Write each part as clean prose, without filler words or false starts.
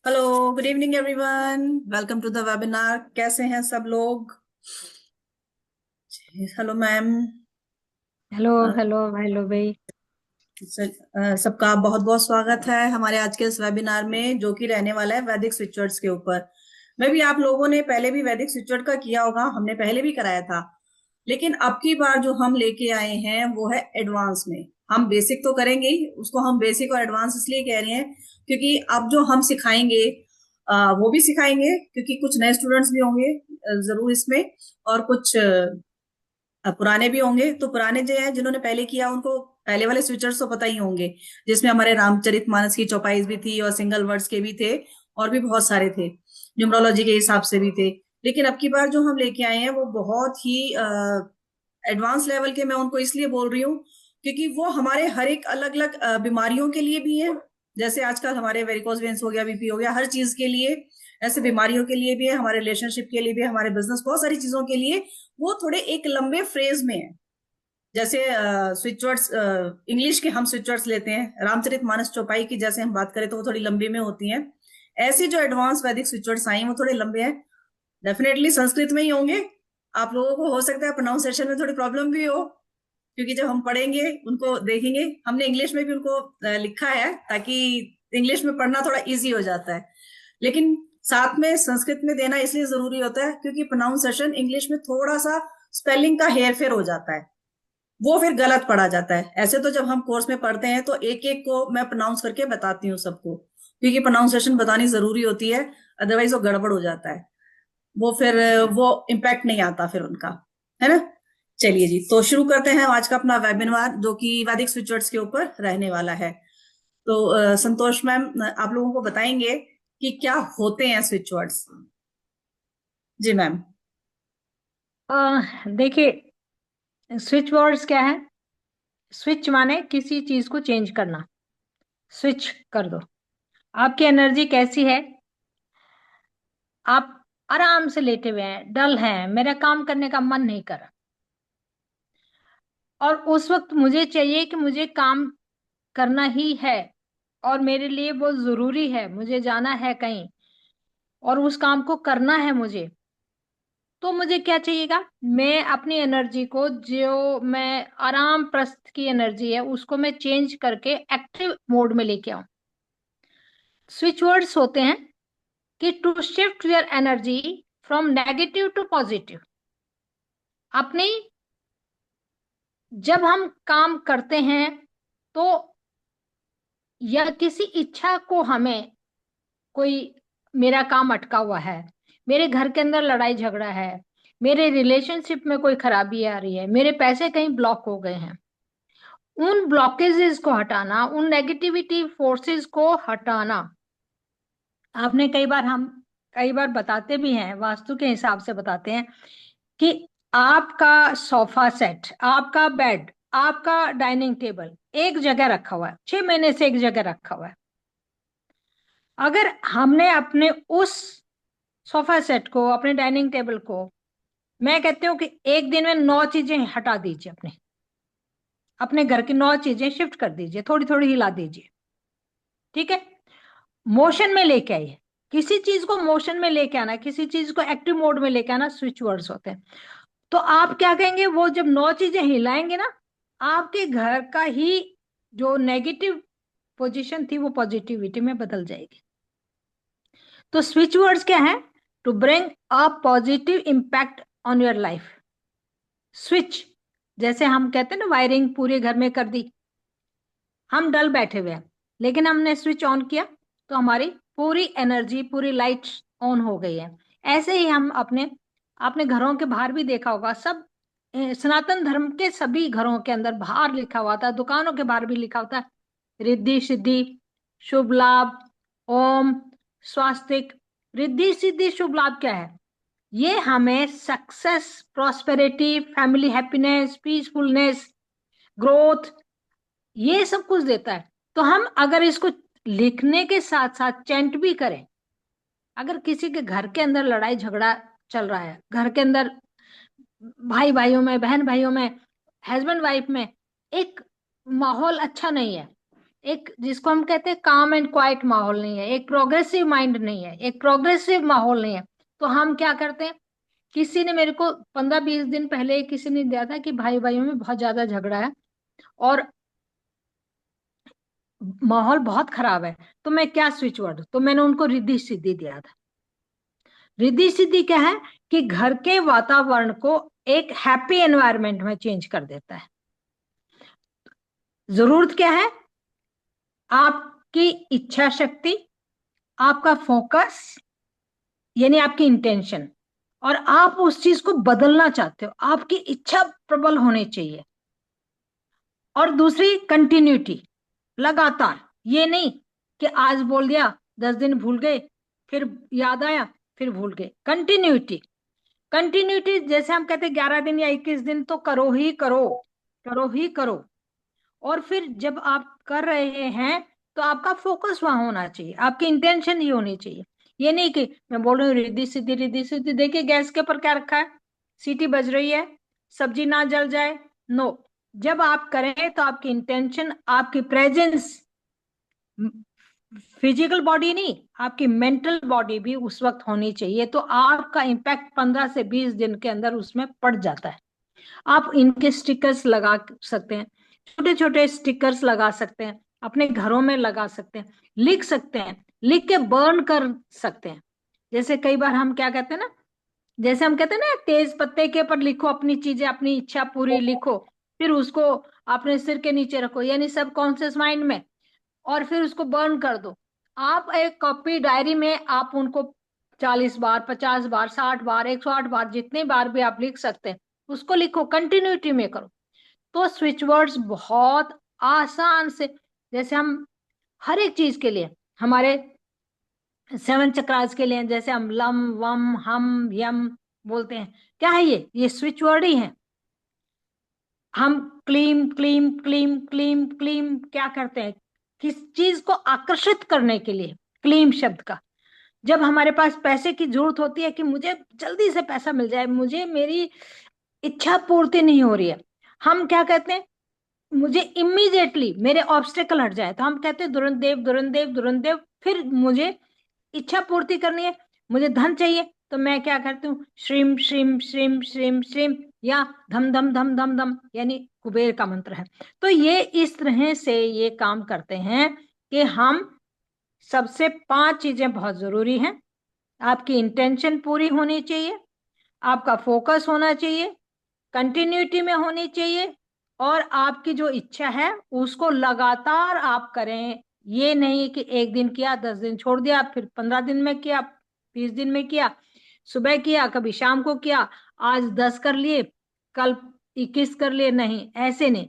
Hello, good evening everyone. Welcome to the webinar. कैसे हैं सब लोग? Hello ma'am. Hello hello hello भाई। सबका बहुत बहुत स्वागत है हमारे आज के इस वेबिनार में, जो कि रहने वाला है वैदिक स्विचवर्ड्स के ऊपर। मैं भी, आप लोगों ने पहले भी वैदिक स्विचवर्ड का किया होगा, हमने पहले भी कराया था। लेकिन अब की बार जो हम लेके आए हैं वो है एडवांस में। हम बेसिक तो करेंगे ही, उसको हम बेसिक और एडवांस इसलिए कह रहे हैं क्योंकि अब जो हम सिखाएंगे वो भी सिखाएंगे, क्योंकि कुछ नए स्टूडेंट्स भी होंगे जरूर इसमें, और कुछ पुराने भी होंगे। तो पुराने जो है, जिन्होंने पहले किया, उनको पहले वाले स्विचर्स तो पता ही होंगे, जिसमें हमारे रामचरितमानस की चौपाईस भी थी और सिंगल वर्ड्स के भी थे, और भी बहुत सारे थे, न्यूमरोलॉजी के हिसाब से भी थे। लेकिन अब की बार जो हम लेके आए हैं वो बहुत ही एडवांस लेवल के। मैं उनको इसलिए बोल रही हूँ क्योंकि वो हमारे हर एक अलग अलग बीमारियों के लिए भी है। जैसे आजकल हमारे वेरिकोज वेन्स हो गया, बीपी हो गया, हर चीज के लिए, ऐसे बीमारियों के लिए भी है, हमारे रिलेशनशिप के लिए भी है, हमारे बिजनेस, बहुत सारी चीजों के लिए वो थोड़े एक लंबे फ्रेज में है। जैसे स्विच वर्ड्स, इंग्लिश के हम स्विच वर्ड्स लेते हैं, रामचरित मानस चौपाई की जैसे हम बात करें तो वो थोड़ी लंबी में होती हैं। ऐसे जो एडवांस वैदिक स्विच वर्ड्स आई हैं वो थोड़े लंबे हैं। डेफिनेटली संस्कृत में ही होंगे। आप लोगों को हो सकता है प्रोनाउंसिएशन में थोड़ी प्रॉब्लम भी हो, क्योंकि जब हम पढ़ेंगे, उनको देखेंगे, हमने इंग्लिश में भी उनको लिखा है ताकि इंग्लिश में पढ़ना थोड़ा इजी हो जाता है। लेकिन साथ में संस्कृत में देना इसलिए जरूरी होता है क्योंकि प्रोनाउंसिएशन इंग्लिश में थोड़ा सा स्पेलिंग का हेर फेर हो जाता है, वो फिर गलत पढ़ा जाता है। ऐसे तो जब हम कोर्स में पढ़ते हैं तो एक एक को मैं प्रोनाउंस करके बताती हूँ सबको, क्योंकि प्रोनाउंसिएशन बतानी जरूरी होती है, अदरवाइज वो गड़बड़ हो जाता है। वो फिर वो इम्पैक्ट नहीं आता फिर उनका, है ना। चलिए जी, तो शुरू करते हैं आज का अपना वेबिनार, जो कि वैदिक स्विचवर्ड्स के ऊपर रहने वाला है। तो संतोष मैम आप लोगों को बताएंगे कि क्या होते हैं स्विचवर्ड्स। जी मैम। देखिए, स्विच वर्ड्स क्या है। स्विच माने किसी चीज को चेंज करना। स्विच कर दो। आपकी एनर्जी कैसी है? आप आराम से लेटे हुए हैं, डल हैं, मेरा काम करने का मन नहीं कर रहा, और उस वक्त मुझे चाहिए कि मुझे काम करना ही है, और मेरे लिए वो जरूरी है, मुझे जाना है कहीं और उस काम को करना है मुझे। तो मुझे क्या चाहिएगा? मैं अपनी एनर्जी को, जो मैं आराम प्रस्थ की एनर्जी है, उसको मैं चेंज करके एक्टिव मोड में लेके आऊं। स्विच वर्ड्स होते हैं कि to shift your energy from negative to positive. अपनी, जब हम काम करते हैं तो, या किसी इच्छा को हमें, कोई, मेरा काम अटका हुआ है, मेरे घर के अंदर लड़ाई झगड़ा है, मेरे रिलेशनशिप में कोई खराबी आ रही है, मेरे पैसे कहीं ब्लॉक हो गए हैं, उन ब्लॉकेजेस को हटाना, उन नेगेटिविटी फोर्सेस को हटाना। आपने कई बार, हम कई बार बताते भी हैं, वास्तु के हिसाब से बताते हैं कि आपका सोफा सेट, आपका बेड, आपका डाइनिंग टेबल एक जगह रखा हुआ है, 6 महीने से एक जगह रखा हुआ है। अगर हमने अपने उस सोफा सेट को, अपने डाइनिंग टेबल को, मैं कहती हूँ कि एक दिन में 9 चीजें हटा दीजिए, अपने अपने घर की 9 चीजें शिफ्ट कर दीजिए, थोड़ी थोड़ी हिला दीजिए। ठीक है? मोशन में लेके आइए। किसी चीज को मोशन में लेके आना, किसी चीज को एक्टिव मोड में लेके आना, स्विच वर्ड्स होते हैं। तो आप क्या कहेंगे, वो जब 9 चीजें हिलाएंगे ना, आपके घर का ही जो नेगेटिव पोजीशन थी वो पॉजिटिविटी में बदल जाएगी। तो स्विच वर्ड्स क्या है? To bring a positive impact on your life. Switch, जैसे हम कहते हैं ना, वायरिंग पूरे घर में कर दी, हम डल बैठे हुए हैं, लेकिन हमने स्विच ऑन किया तो हमारी पूरी एनर्जी, पूरी लाइट ऑन हो गई है। ऐसे ही हम अपने, अपने घरों के बाहर भी देखा होगा, सब सनातन धर्म के सभी घरों के अंदर बाहर लिखा हुआ था, दुकानों के बाहर भी लिखा होता है, रिद्धि सिद्धि, शुभ लाभ, ओम स्वास्तिक। रिद्धि सिद्धि शुभ लाभ क्या है? ये हमें success, prosperity, family happiness, peacefulness, growth, ये सब कुछ देता है। तो हम अगर इसको लिखने के साथ साथ चैंट भी करें, अगर किसी के घर के अंदर लड़ाई झगड़ा चल रहा है, घर के अंदर भाई भाइयों में, बहन भाइयों में, हस्बैंड वाइफ में एक माहौल अच्छा नहीं है, एक जिसको हम कहते हैं काम एंड क्वाइट माहौल नहीं है, एक प्रोग्रेसिव माइंड नहीं है, एक प्रोग्रेसिव माहौल नहीं है। तो हम क्या करते हैं, किसी ने मेरे को 15-20 दिन पहले किसी ने दिया था कि भाई भाइयों में बहुत ज्यादा झगड़ा है और माहौल बहुत खराब है, तो मैं क्या स्विच वर्ड, तो मैंने उनको रिद्धि सिद्धि दिया था। रिद्धि सिद्धि क्या है कि घर के वातावरण को एक हैप्पी एनवायरनमेंट में चेंज कर देता है। जरूरत क्या है, आपकी इच्छा शक्ति, आपका फोकस, यानी आपकी इंटेंशन, और आप उस चीज को बदलना चाहते हो, आपकी इच्छा प्रबल होनी चाहिए। और दूसरी कंटिन्यूटी, लगातार, ये नहीं कि आज बोल दिया 10 दिन भूल गए, फिर याद आया फिर भूल गए। कंटिन्यूटी, कंटिन्यूटी जैसे हम कहते हैं 11 दिन या 21 दिन तो करो ही करो, करो ही करो। और फिर जब आप कर रहे हैं तो आपका फोकस वहां होना चाहिए, आपकी इंटेंशन ही होनी चाहिए। ये नहीं कि मैं बोल रही हूँ रिद्धि सिद्धि रिद्धि सिद्धि, देखिए गैस के ऊपर क्या रखा है, सीटी बज रही है, सब्जी ना जल जाए। नो, जब आप करें तो आपकी इंटेंशन, आपकी प्रेजेंस, फिजिकल बॉडी नहीं, आपकी मेंटल बॉडी भी उस वक्त होनी चाहिए, तो आपका इम्पैक्ट 15 से 20 दिन के अंदर उसमें पड़ जाता है। आप इनके स्टिकर्स लगा सकते हैं, छोटे छोटे स्टिकर्स लगा सकते हैं, अपने घरों में लगा सकते हैं, लिख सकते हैं, लिख के बर्न कर सकते हैं। जैसे कई बार हम क्या कहते हैं ना, जैसे हम कहते हैं ना तेज पत्ते के ऊपर लिखो अपनी चीजें, अपनी इच्छा पूरी लिखो, फिर उसको अपने सिर के नीचे रखो, यानी सब कॉन्शियस माइंड में, और फिर उसको बर्न कर दो। आप एक कॉपी डायरी में आप उनको 40 बार, 50 बार, 60 बार, 108 बार, जितने बार भी आप लिख सकते हैं उसको लिखो, कंटिन्यूटी में करो। तो स्विच वर्ड्स बहुत आसान से, जैसे हम हर एक चीज के लिए, हमारे 7 चक्रास के लिए, जैसे हम लम वम हम यम बोलते हैं, क्या है ये स्विच वर्ड ही है। हम क्लीम क्लीम क्लीम क्लीम क्लीम क्या करते हैं, किस चीज को आकर्षित करने के लिए, क्लीम शब्द का। जब हमारे पास पैसे की जरूरत होती है कि मुझे जल्दी से पैसा मिल जाए, मुझे मेरी इच्छा पूर्ति नहीं हो रही है, हम क्या कहते हैं, मुझे इमीडिएटली मेरे ऑब्स्टेकल हट जाए, तो हम कहते हैं दुरंत देव दुरंत देव दुरंत देव। फिर मुझे इच्छा पूर्ति करनी है, मुझे धन चाहिए, तो मैं क्या करती हूँ, श्रीम श्रीम श्रीम श्रीम श्रीम, या धम धम धम धम धम, यानी कुबेर का मंत्र है। तो ये इस तरह से ये काम करते हैं कि हम, सबसे 5 चीजें बहुत जरूरी हैं। आपकी इंटेंशन पूरी होनी चाहिए, आपका फोकस होना चाहिए, कंटिन्यूटी में होनी चाहिए, और आपकी जो इच्छा है उसको लगातार आप करें। ये नहीं कि एक दिन किया, 10 दिन छोड़ दिया, फिर 15 दिन में किया, 20 दिन में किया, सुबह किया, कभी शाम को किया, आज 10 कर लिए, कल 21 कर लिए, नहीं, ऐसे नहीं।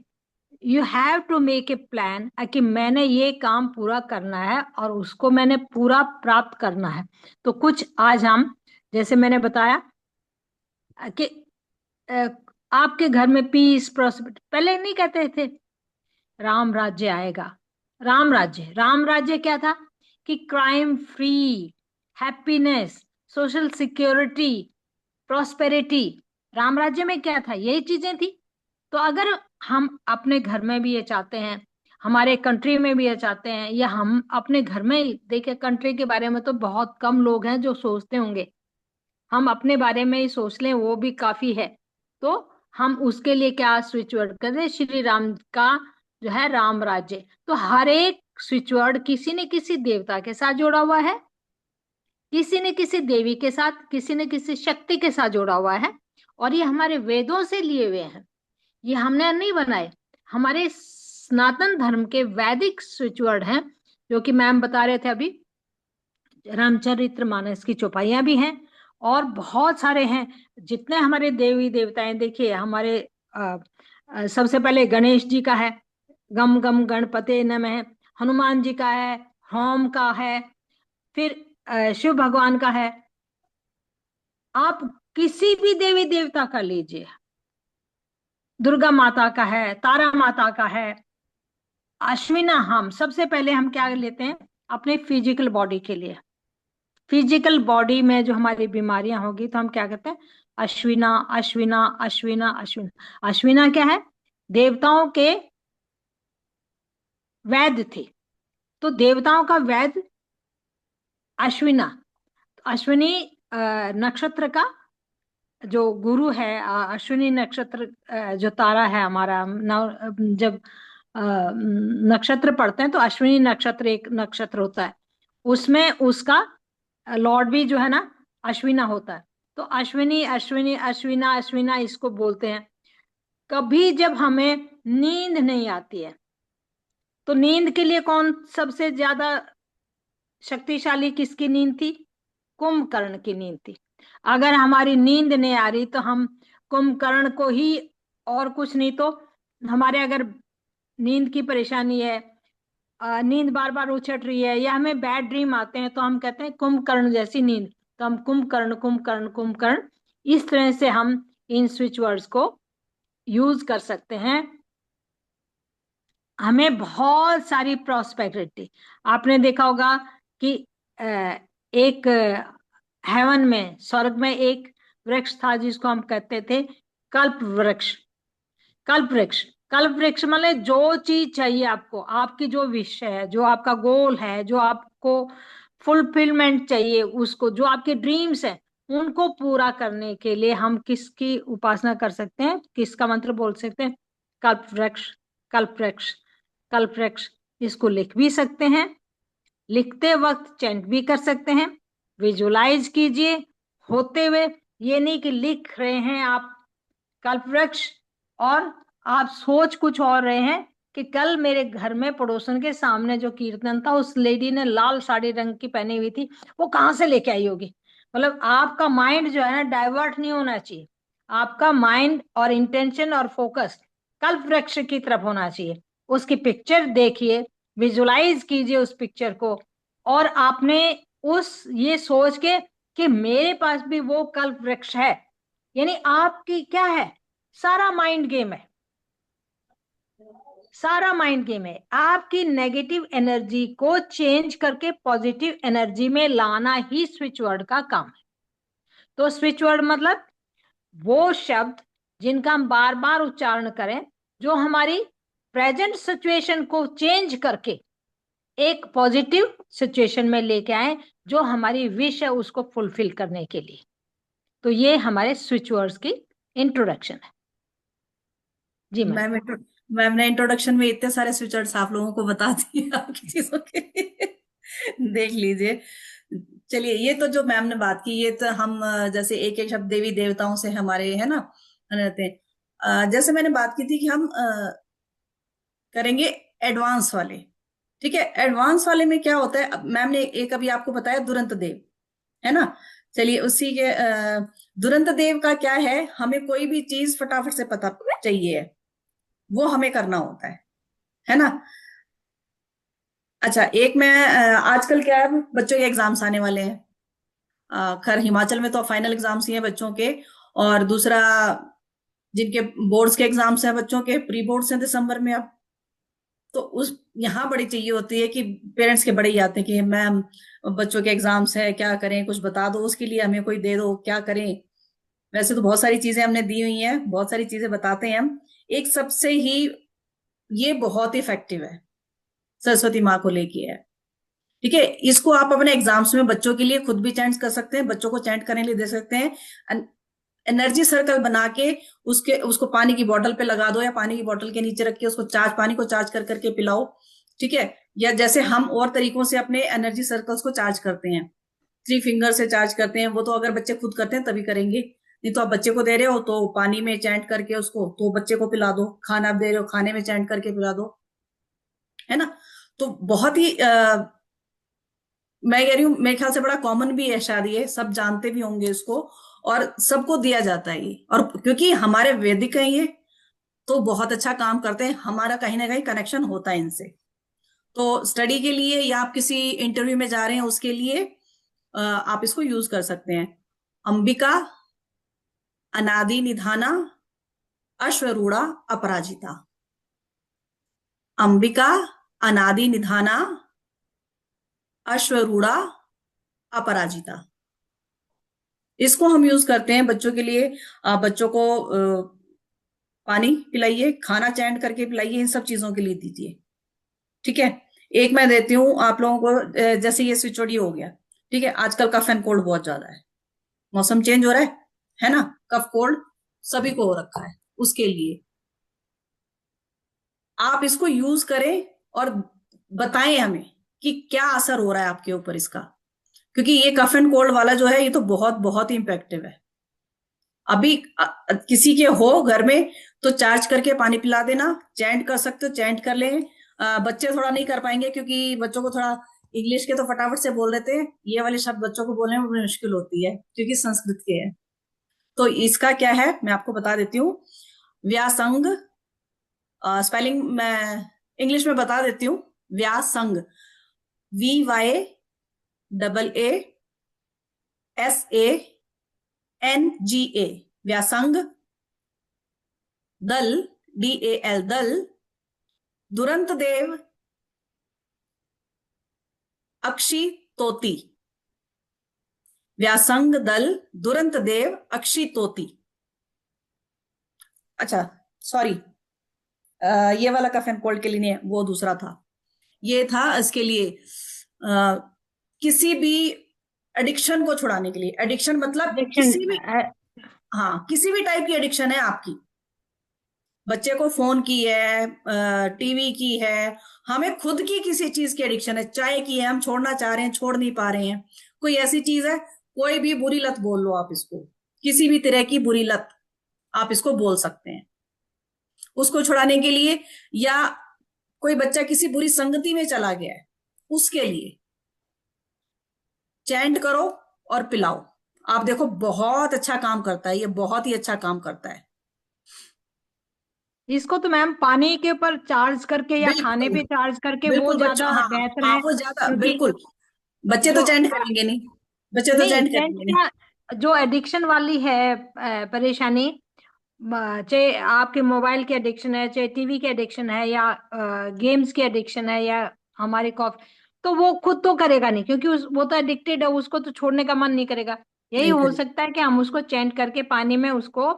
You have to make a plan कि मैंने ये काम पूरा करना है और उसको मैंने पूरा प्राप्त करना है। तो कुछ आज हम, जैसे मैंने बताया कि अ, आपके घर में पीस प्रोस्पेरिटी, पहले नहीं कहते थे राम राज्य आएगा। राम राज्य, राम राज्य क्या था कि crime free, happiness, social security, prosperity. Ram राज्य में क्या था, यही चीजें थी। तो अगर हम अपने घर में भी ये चाहते हैं, हमारे कंट्री में भी ये चाहते हैं, या हम अपने घर में ही देखिए, कंट्री के बारे में तो बहुत कम लोग हैं जो सोचते होंगे, हम अपने बारे में ही सोच लें वो भी काफी है। तो हम उसके लिए क्या स्विच वर्ड कर दें, श्री राम का जो है राम राज्य। तो हर एक स्विच वर्ड किसी न किसी देवता के साथ जुड़ा हुआ है, किसी न किसी देवी के साथ, किसी न किसी शक्ति के साथ जुड़ा हुआ है, और ये हमारे वेदों से लिए हुए हैं, ये हमने नहीं बनाए, हमारे सनातन धर्म के वैदिक स्विच वर्ड हैं, जो कि मैम बता रहे थे अभी। रामचरितमानस की चौपाइयां भी हैं, और बहुत सारे हैं। जितने हमारे देवी देवताएं, देखिए हमारे सबसे पहले गणेश जी का है, गम गम गणपते नमः। हनुमान जी का है, होम का है। फिर शिव भगवान का है। आप किसी भी देवी देवता का लीजिए, दुर्गा माता का है, तारा माता का है, अश्विना। हम सबसे पहले हम क्या लेते हैं, अपने फिजिकल बॉडी के लिए, फिजिकल बॉडी में जो हमारी बीमारियां होगी तो हम क्या कहते हैं, अश्विना अश्विना अश्विना अश्विना। अश्विना क्या है, देवताओं के वैद्य थे। तो देवताओं का वैद्य अश्विना। अश्विनी नक्षत्र का जो गुरु है, अश्विनी नक्षत्र जो तारा है हमारा, जब नक्षत्र पढ़ते हैं तो अश्विनी नक्षत्र एक नक्षत्र होता है, उसमें उसका लॉर्ड भी जो है ना अश्विना होता है। तो अश्विनी अश्विनी अश्विना अश्विना इसको बोलते हैं। कभी जब हमें नींद नहीं आती है, तो नींद के लिए कौन सबसे ज्यादा शक्तिशाली, किसकी नींद थी? कुंभकर्ण की नींद थी। अगर हमारी नींद नहीं आ रही तो हम कुंभकर्ण को ही, और कुछ नहीं तो हमारे अगर नींद की परेशानी है, नींद बार बार उछट रही है, या हमें बैड ड्रीम आते हैं, तो हम कहते हैं कुंभकर्ण जैसी नींद। तो हम कुंभकर्ण कुंभकर्ण कुंभकर्ण इस तरह से हम इन स्विच वर्ड्स को यूज कर सकते हैं। हमें बहुत सारी प्रॉस्पेरिटी, आपने देखा होगा कि एक हेवन में, स्वर्ग में एक वृक्ष था जिसको हम कहते थे कल्प वृक्ष। कल्प वृक्ष, कल्प वृक्ष मतलब जो चीज चाहिए आपको, आपकी जो विश है, जो आपका गोल है, जो आपको फुलफिलमेंट चाहिए, उसको जो आपके ड्रीम्स है उनको पूरा करने के लिए हम किसकी उपासना कर सकते हैं, किसका मंत्र बोल सकते हैं? कल्प वृक्ष, कल्प वृक्ष, कल्प वृक्ष। इसको लिख भी सकते हैं, लिखते वक्त चैंट भी कर सकते हैं। विजुलाइज कीजिए होते हुए, ये नहीं कि लिख रहे हैं आप कल्पवृक्ष और आप सोच कुछ और रहे हैं कि कल मेरे घर में पड़ोसन के सामने जो कीर्तन था, उस लेडी ने लाल साड़ी रंग की पहनी हुई थी, वो कहाँ से लेके आई होगी। मतलब आपका माइंड जो है ना डाइवर्ट नहीं होना चाहिए, आपका माइंड और इंटेंशन और फोकस कल्प वृक्ष की तरफ होना चाहिए। उसकी पिक्चर देखिए, विजुलाइज कीजिए उस पिक्चर को, और आपने उस ये सोच के कि मेरे पास भी वो कल्प वृक्ष है, यानी आपकी क्या है, सारा माइंड गेम है, सारा माइंड गेम है। आपकी नेगेटिव एनर्जी को चेंज करके पॉजिटिव एनर्जी में लाना ही स्विच वर्ड का काम है। तो स्विच वर्ड मतलब वो शब्द जिनका हम बार बार उच्चारण करें, जो हमारी प्रेजेंट सिचुएशन को चेंज करके एक पॉजिटिव सिचुएशन में लेके आए, जो हमारी विश है उसको फुलफिल करने के लिए। तो ये हमारे स्विच वर्ड्स की इंट्रोडक्शन है। जी मैम। मैम मैम ने इंट्रोडक्शन में इतने सारे स्विचर्स आप लोगों को बता दिए आपकी चीजों के देख लीजिए। चलिए, ये तो जो मैम ने बात की, ये तो हम जैसे एक एक शब्द देवी देवताओं से हमारे है ना रहते हैं। जैसे मैंने बात की थी कि हम करेंगे एडवांस वाले। ठीक है, एडवांस वाले में क्या होता है, मैम ने एक अभी आपको बताया दुरंत देव, है ना। चलिए, उसी के दुरंत देव का क्या है, हमें कोई भी चीज फटाफट से पता चाहिए, वो हमें करना होता है ना। अच्छा, एक मैं आजकल क्या है, बच्चों के एग्जाम्स आने वाले हैं। खैर हिमाचल में तो फाइनल एग्जाम्स ही हैं बच्चों के, और दूसरा जिनके बोर्ड्स के एग्जाम्स हैं बच्चों के, प्री बोर्ड्स हैं दिसंबर में अब। तो उस यहाँ बड़ी चाहिए होती है कि पेरेंट्स के बड़े ही आते हैं कि मैम बच्चों के एग्जाम्स है, क्या करें, कुछ बता दो, उसके लिए हमें कोई दे दो, क्या करें। वैसे तो बहुत सारी चीजें हमने दी हुई हैं, बहुत सारी चीजें बताते हैं हम। एक सबसे ही ये बहुत इफेक्टिव है, सरस्वती माँ को लेके है। ठीक है, इसको आप अपने एग्जाम्स में बच्चों के लिए खुद भी चैंट कर सकते हैं, बच्चों को चैंट करने के लिए दे सकते हैं। एनर्जी सर्कल बना के उसको पानी की बोतल पे लगा दो, या पानी की बोतल के नीचे रख के उसको पानी को चार्ज कर करके पिलाओ। ठीक है, या जैसे हम और तरीकों से अपने एनर्जी सर्कल्स को चार्ज करते हैं, 3 फिंगर से चार्ज करते हैं, वो तो अगर बच्चे खुद करते हैं तभी करेंगे, नहीं तो आप बच्चे को दे रहे हो तो पानी में चैंट करके उसको तो बच्चे को पिला दो, खाना आप दे रहे हो खाने में चैंट करके पिला दो, है ना। तो बहुत ही मैं कह रही हूँ, मेरे ख्याल से बड़ा कॉमन भी है, शायद ये सब जानते भी होंगे इसको, और सबको दिया जाता है ये, और क्योंकि हमारे वैदिक है ये, तो बहुत अच्छा काम करते हैं, हमारा कहीं ना कहीं कनेक्शन होता है इनसे। तो स्टडी के लिए या आप किसी इंटरव्यू में जा रहे हैं उसके लिए आप इसको यूज कर सकते हैं। अंबिका अनादि निधाना अश्वरूढ़ा अपराजिता। अंबिका अनादि निधाना अश्वरूढ़ा अपराजिता, इसको हम यूज करते हैं बच्चों के लिए। बच्चों को पानी पिलाइए, खाना चैंट करके पिलाइए, इन सब चीजों के लिए दीजिए। ठीक है, एक मैं देती हूँ आप लोगों को। जैसे ये स्विचोडी हो गया, ठीक है, आजकल कफ एंड कोल्ड बहुत ज्यादा है, मौसम चेंज हो रहा है ना, कफ कोल्ड सभी को हो रखा है। उसके लिए आप इसको यूज करें और बताएं हमें कि क्या असर हो रहा है आपके ऊपर इसका, क्योंकि ये कफ एंड कोल्ड वाला जो है ये तो बहुत बहुत ही इम्पेक्टिव है। अभी किसी के हो घर में तो चार्ज करके पानी पिला देना, चैंट कर सकते हो चैंट कर लें। बच्चे थोड़ा नहीं कर पाएंगे क्योंकि बच्चों को थोड़ा इंग्लिश के तो फटाफट से बोल देते हैं, ये वाले शब्द बच्चों को बोलने में बड़ी मुश्किल होती है क्योंकि संस्कृत के हैं। तो इसका क्या है मैं आपको बता देती हूँ। व्यासंग, स्पेलिंग मैं इंग्लिश में बता देती हूँ। व्यासंग, VYSANGA, व्यासंग। दल, DAL, दल। दुरंत देव, अक्षी तोती। व्यासंग दल दुरंत देव अक्षी तोती। अच्छा, सॉरी, ये वाला कफ एंड कोल्ड के लिए नहीं है, वो दूसरा था। ये था इसके लिए किसी भी एडिक्शन को छुड़ाने के लिए। एडिक्शन मतलब एडिक्शन। किसी भी, हाँ, किसी भी टाइप की एडिक्शन है आपकी, बच्चे को फोन की है, टीवी की है, हमें खुद की किसी चीज की एडिक्शन है, चाय की है, हम छोड़ना चाह रहे हैं छोड़ नहीं पा रहे हैं, कोई ऐसी चीज है, कोई भी बुरी लत बोल लो आप इसको, किसी भी तरह की बुरी लत आप इसको बोल सकते हैं। उसको छुड़ाने के लिए, या कोई बच्चा किसी बुरी संगति में चला गया है, उसके लिए चैंट करो और पिलाओ। आप देखो बहुत अच्छा काम करता है, ये बहुत ही अच्छा काम करता है। इसको तो मैम पानी के ऊपर चार्ज करके या खाने बिल्कुल, पे चार्ज करके वो बिल्कुल बच्चों, ज्यादा हाँ बेहतर हाँ, है, वो ज्यादा क्योंकि बिल्कुल। बच्चे तो जो चैंट करेंगे नहीं, बच्चे तो नहीं चैंट टेंथ करेंगे नहीं। क्या, जो एडिक्शन वाली है परेशानी, चाहे आपके मोबाइल की एडिक्शन है, चाहे टीवी की एडिक्शन है, या गेम्स की एडिक्शन है, या हमारी कॉफी, तो वो खुद तो करेगा नहीं, क्योंकि वो तो एडिक्टेड है, उसको तो छोड़ने का मन नहीं करेगा। यही नहीं हो करेंगे। सकता है कि हम उसको चेंज करके पानी में उसको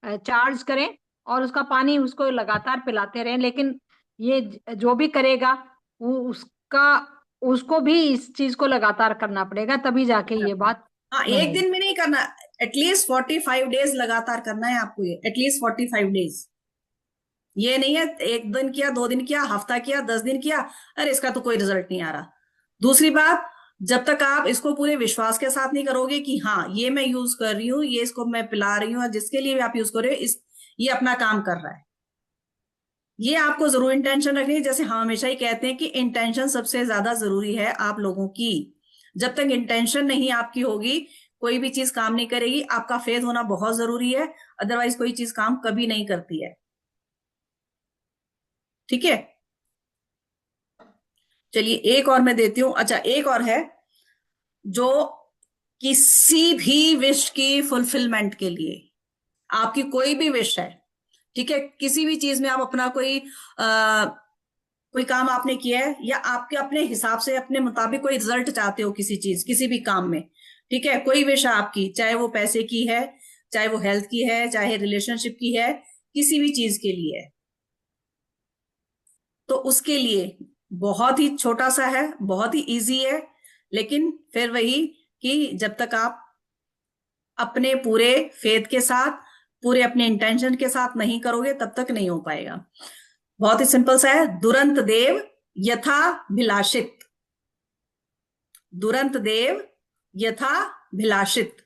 चार्ज करें और उसका पानी उसको लगातार पिलाते रहें, लेकिन ये जो भी करेगा वो उसका उसको भी इस चीज को लगातार करना पड़ेगा, तभी जाके ये बात हाँ, एक बनेगी। दिन में नहीं करना, एटलीस्ट 45 डेज लगातार करना है आपको, ये एटलीस्ट 45 डेज। ये नहीं है एक दिन किया, 2 दिन किया, हफ्ता किया, 10 दिन किया, अरे इसका तो कोई रिजल्ट नहीं आ रहा। दूसरी बात, जब तक आप इसको पूरे विश्वास के साथ नहीं करोगे कि हाँ ये मैं यूज कर रही हूँ, ये इसको मैं पिला रही हूँ, और जिसके लिए भी आप यूज कर रहे हो इस, ये अपना काम कर रहा है, ये आपको जरूर इंटेंशन रखनी है। जैसे हम हमेशा ही कहते हैं कि इंटेंशन सबसे ज्यादा जरूरी है आप लोगों की। जब तक इंटेंशन नहीं आपकी होगी, कोई भी चीज काम नहीं करेगी। आपका फेथ होना बहुत जरूरी है, अदरवाइज कोई चीज काम कभी नहीं करती है। ठीक है, चलिए एक और मैं देती हूं। अच्छा, एक और है जो किसी भी विश की फुलफिलमेंट के लिए, आपकी कोई भी विश है, ठीक है, किसी भी चीज में आप अपना कोई काम आपने किया है, या आपके अपने हिसाब से अपने मुताबिक कोई रिजल्ट चाहते हो किसी चीज किसी भी काम में, ठीक है, कोई विश है आपकी, चाहे वो पैसे की है, चाहे वो हेल्थ की है, चाहे रिलेशनशिप की है, किसी भी चीज के लिए है, तो उसके लिए बहुत ही छोटा सा है, बहुत ही इजी है, लेकिन फिर वही कि जब तक आप अपने पूरे फेथ के साथ, पूरे अपने इंटेंशन के साथ नहीं करोगे तब तक नहीं हो पाएगा। बहुत ही सिंपल सा है। दुरंत देव यथा भिलाषित, दुरंत देव यथा भिलाषित,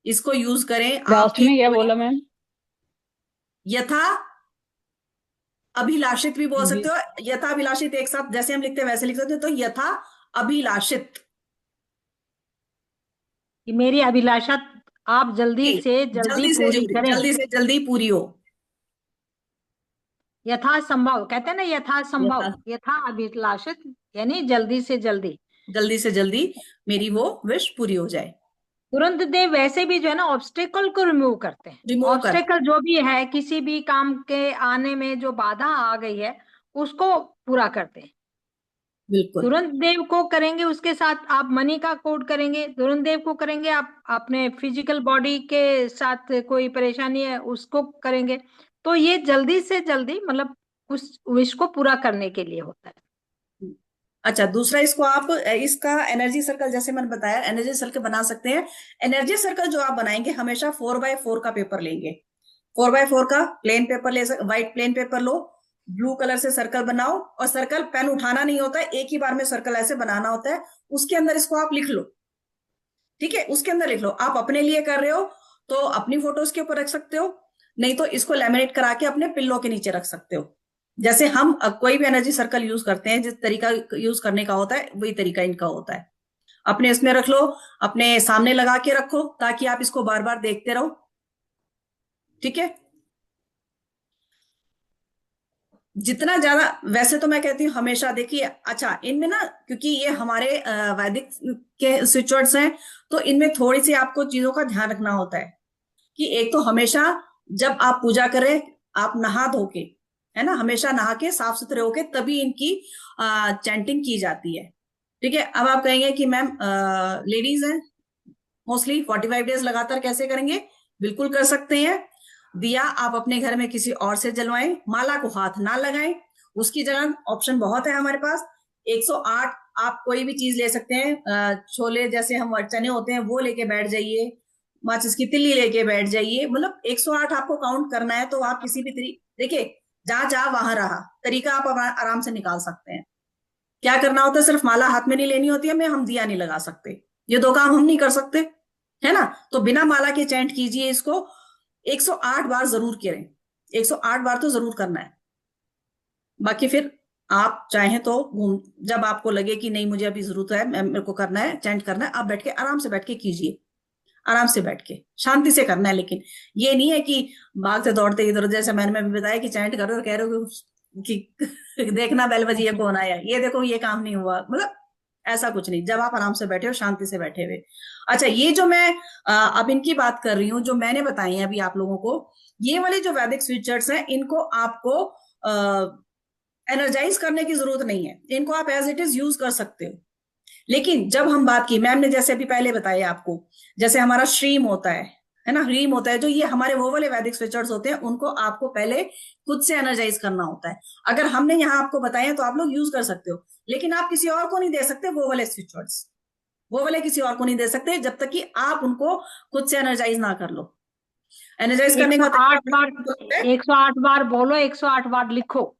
इसको यूज करें लास्ट आपकी में क्या पूरी, बोला मैम? यथा अभिलाषित भी बोल जी। सकते हो, यथा अभिलाषित एक साथ जैसे हम लिखते हैं वैसे लिख सकते हो, तो यथा अभिलाषित, कि मेरी अभिलाषा आप जल्दी से जल्दी जल्दी से पूरी जल्दी, करें, जल्दी से जल्दी पूरी हो। यथासंभव, कहते हैं ना, यथा, यथासंभव, यथा अभिलाषित, यानी जल्दी से जल्दी। जल्दी से जल्दी मेरी वो विश पूरी हो जाए। तुरंत दे वैसे भी जो है ना ऑब्स्टेकल को रिमूव करते हैं। रिमूव कर, ऑब्स्टेकल जो भी है किसी भी काम के आने में जो बाधा आ गई है उसको पूरा करते हैं। बिल्कुल तुरंत देव को करेंगे, उसके साथ आप मनी का कोड करेंगे, तुरंत देव को करेंगे, आप अपने फिजिकल बॉडी के साथ कोई परेशानी है उसको करेंगे, तो ये जल्दी से जल्दी मतलब उस विश को पूरा करने के लिए होता है। अच्छा, दूसरा इसको आप इसका एनर्जी सर्कल, जैसे मैंने बताया एनर्जी सर्कल बना सकते हैं। एनर्जी सर्कल जो आप बनाएंगे हमेशा 4x4 का पेपर लेंगे। 4x4 का प्लेन पेपर ले सकते, व्हाइट प्लेन पेपर लो, ब्लू कलर से सर्कल बनाओ, और सर्कल पेन उठाना नहीं होता है, एक ही बार में सर्कल ऐसे बनाना होता है। उसके अंदर इसको आप लिख लो, ठीक है, उसके अंदर लिख लो। आप अपने लिए कर रहे हो तो अपनी फोटोज के ऊपर रख सकते हो, नहीं तो इसको लेमिनेट करा के अपने पिल्लो के नीचे रख सकते हो। जैसे हम कोई भी एनर्जी सर्कल यूज करते हैं, जिस तरीका यूज करने का होता है वही तरीका इनका होता है। अपने इसमें रख लो, अपने सामने लगा के रखो, ताकि आप इसको बार बार देखते रहो, ठीक है। जितना ज्यादा, वैसे तो मैं कहती हूँ हमेशा देखिए, अच्छा इनमें ना, क्योंकि ये हमारे वैदिक के स्विच वर्ड्स हैं, तो इनमें थोड़ी सी आपको चीजों का ध्यान रखना होता है। कि एक तो हमेशा जब आप पूजा करें, आप नहा धो के, है ना, हमेशा नहा के साफ सुथरे होके तभी इनकी चैंटिंग की जाती है, ठीक है। अब आप कहेंगे कि मैम लेडीज हैं मोस्टली 45 डेज लगातार कैसे करेंगे? बिल्कुल कर सकते हैं। दिया आप अपने घर में किसी और से जलवाएं, माला को हाथ ना लगाएं, उसकी जगह ऑप्शन बहुत है हमारे पास। 108 आप कोई भी चीज ले सकते हैं, छोले जैसे हम चने होते हैं वो लेके बैठ जाइए, माचिस की तिल्ली लेके बैठ जाइए, मतलब 108 आपको काउंट करना है तो आप किसी भी देखिए, जहां जहां वहां रहा तरीका आप आराम से निकाल सकते हैं। क्या करना होता है, सिर्फ माला हाथ में नहीं लेनी होती है, मैं हम दिया नहीं लगा सकते, ये दो काम हम नहीं कर सकते, है ना। तो बिना माला के चैंट कीजिए इसको, 108 बार जरूर करें, 108 बार तो जरूर करना है। बाकी फिर आप चाहें तो घूम, जब आपको लगे कि नहीं मुझे अभी जरूरत है, मेरे को करना है, चैंट करना है, आप बैठ के आराम से बैठ के कीजिए, आराम से बैठ के शांति से करना है। लेकिन ये नहीं है कि भागते दौड़ते इधर, जैसे मैंने भी बताया कि चैंट कर रहे हो और कह रहे हो कि देखना बेल बजी है कौन आया, ये देखो ये काम नहीं हुआ, मतलब ऐसा कुछ नहीं। जब आप आराम से बैठे हो, शांति से बैठे हुए। अच्छा, ये जो मैं अब इनकी बात कर रही हूँ, जो मैंने बताई है अभी आप लोगों को, ये वाले जो वैदिक स्विचर्स हैं, इनको आपको एनर्जाइज करने की जरूरत नहीं है, इनको आप एज इट इज यूज कर सकते हो। लेकिन जब हम बात की, मैम ने जैसे अभी पहले बताया आपको, जैसे हमारा श्रीम होता है ना, ह्रीम होता है, जो ये हमारे वो वाले वैदिक स्विचर्स होते हैं, उनको आपको पहले खुद से एनर्जाइज करना होता है। अगर हमने यहाँ आपको बताया तो आप लोग यूज कर सकते हो, लेकिन आप किसी और को नहीं दे सकते वो वाले स्विचर्स, वो वाले किसी और को नहीं दे सकते जब तक कि आप उनको खुद से एनर्जाइज ना कर लो। एनर्जाइज करने का 108 बार, तरीका है, 108 बार बोलो, 108 बार लिखो,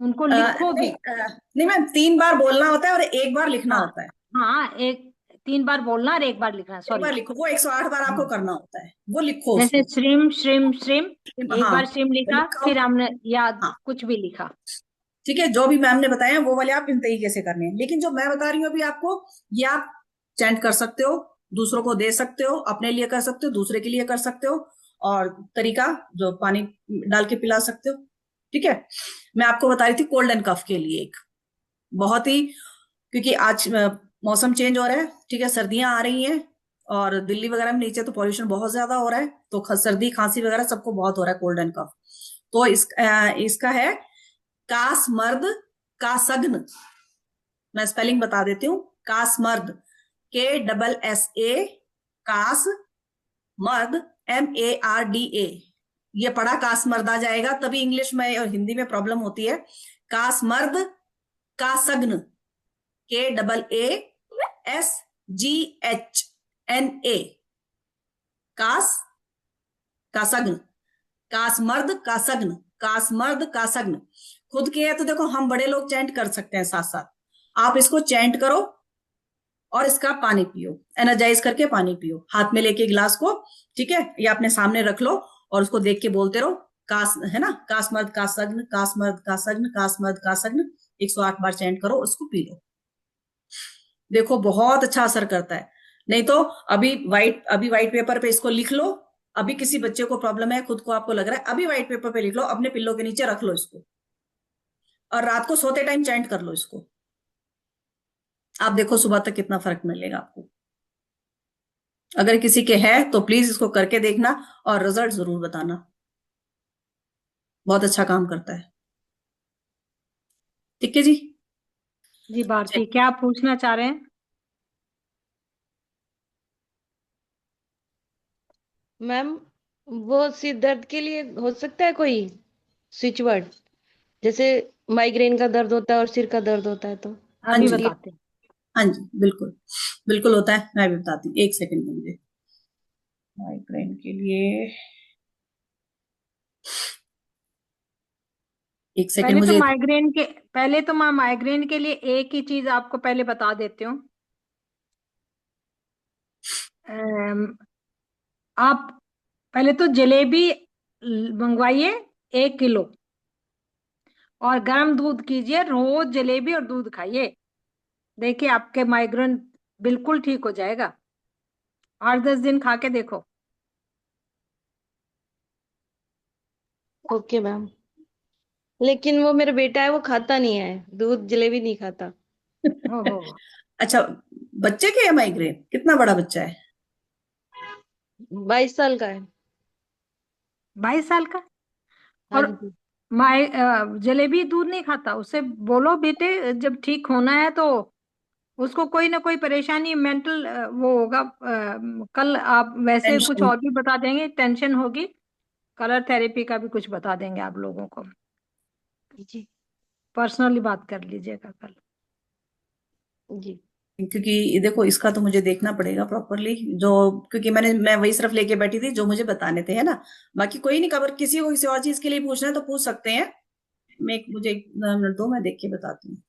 उनको लिखो भी। नहीं मैम, 3 बार बोलना होता है और एक बार लिखना हाँ होता है। हाँ, एक 3 बार बोलना और 1 बार लिखना, एक सॉरी। बार लिखो, वो 108 बार आपको हाँ, करना होता है, वो लिखो जैसे उसको। श्रीम श्रीम श्रीम, एक हाँ, बार श्रीम वो लिखा, लिखो। फिर हमने याद हाँ, कुछ भी लिखा। ठीक है, जो भी मैम ने बताया वो वाले आप इन तरीके से करने हैं। लेकिन जो मैं बता रही हूँ अभी आपको, ये आप चैंट कर सकते हो, दूसरों को दे सकते हो, अपने लिए कर सकते हो, दूसरे के लिए कर सकते हो, और तरीका जो पानी डाल के पिला सकते हो, ठीक है। मैं आपको बता रही थी कोल्ड एंड कफ के लिए एक बहुत ही, क्योंकि आज मौसम चेंज हो रहा है, ठीक है, सर्दियां आ रही हैं, और दिल्ली वगैरह में नीचे तो पॉल्यूशन बहुत ज्यादा हो रहा है, तो सर्दी खांसी वगैरह सबको बहुत हो रहा है, कोल्ड एंड कफ। तो इसका है कासमर्द का सघन। मैं स्पेलिंग बता देती हूँ, कासमर्द, KSSA, कास मर्द, MARDA। ये पढ़ा कासमर्द आ जाएगा, तभी इंग्लिश में और हिंदी में प्रॉब्लम होती है। कासमर्द का सघन, KASGHNA, कास का सघन, कासमर्द का सघन, कासमर्द का सघन। खुद के है तो देखो हम बड़े लोग चैंट कर सकते हैं साथ साथ, आप इसको चैंट करो और इसका पानी पियो, एनर्जाइज करके पानी पियो, हाथ में लेके गिलास को, ठीक है, या अपने सामने रख लो और उसको देख के बोलते रहो, कास है ना, कासमर्द का सग्न, कासमर्द का सग्न, कासमर्द का सग्न, 108 बार चैंट करो, उसको पी लो, देखो बहुत अच्छा असर करता है। नहीं तो अभी व्हाइट पेपर पे इसको लिख लो, अभी किसी बच्चे को प्रॉब्लम है, खुद को आपको लग रहा है, अभी व्हाइट पेपर पे लिख लो, अपने पिल्लो के नीचे रख लो इसको, और रात को सोते टाइम चैंट कर लो इसको, आप देखो सुबह तक कितना फर्क मिलेगा आपको। अगर किसी के है तो प्लीज इसको करके देखना और रिजल्ट जरूर बताना, बहुत अच्छा काम करता है, ठीक है जी। जी भारती, क्या आप पूछना चाह रहे हैं? मैम वो सिर दर्द के लिए हो सकता है कोई स्विच वर्ड, जैसे माइग्रेन का दर्द होता है और सिर का दर्द होता है तो हाँ अभी जी, उसके। बताते हैं। हाँ जी, बिल्कुल बिल्कुल होता है। मैं भी बताती हूँ, एक सेकंड मुझे। माइग्रेन के लिए एक सेकंड पहले तो मुझे। माइग्रेन के पहले तो मैं माइग्रेन के लिए एक ही चीज आपको पहले बता देती हूँ। अम, आप पहले तो जलेबी मंगवाइए 1 किलो, और गर्म दूध कीजिए, रोज जलेबी और दूध खाइए। देखिए आपके माइग्रेन बिल्कुल ठीक हो जाएगा। 8-10 दिन खा के देखो। Okay ma'am. लेकिन वो मेरा बेटा है, वो खाता नहीं है, दूध जलेबी नहीं खाता। ओहो। अच्छा, बच्चे के है माइग्रेन? कितना बड़ा बच्चा है? 22 साल का है। 22 साल का? हाँ और जी। जलेबी दूध नहीं खाता? उससे बोलो बेटे जब ठीक होना है तो उसको कोई ना कोई परेशानी मेंटल वो होगा। कल आप वैसे कुछ टेंशन? और भी बता देंगे, टेंशन होगी। कलर थेरेपी का भी कुछ बता देंगे आप लोगों को। जी। पर्सनली बात कर लीजिएगा कल। जी। क्योंकि देखो, इसका तो मुझे देखना पड़ेगा प्रॉपरली, जो क्योंकि मैं वही सिर्फ लेके बैठी थी जो मुझे बताने थे, है ना। बाकी कोई नहीं, खबर किसी को किसी और चीज के लिए पूछना है तो पूछ सकते हैं। मुझे एक मिनट दो, मैं देख के बताती हूँ।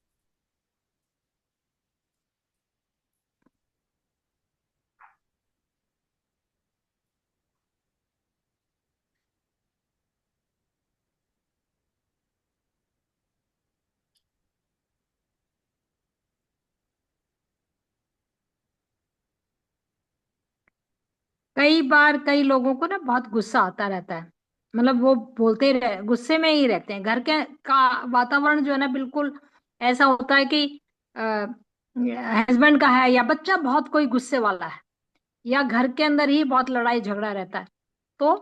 कई बार कई लोगों को ना बहुत गुस्सा आता रहता है। मतलब वो बोलते रहे, गुस्से में ही रहते हैं। घर के का वातावरण जो है ना बिल्कुल ऐसा होता है कि हस्बैंड का है या बच्चा बहुत कोई गुस्से वाला है, या घर के अंदर ही बहुत लड़ाई झगड़ा रहता है। तो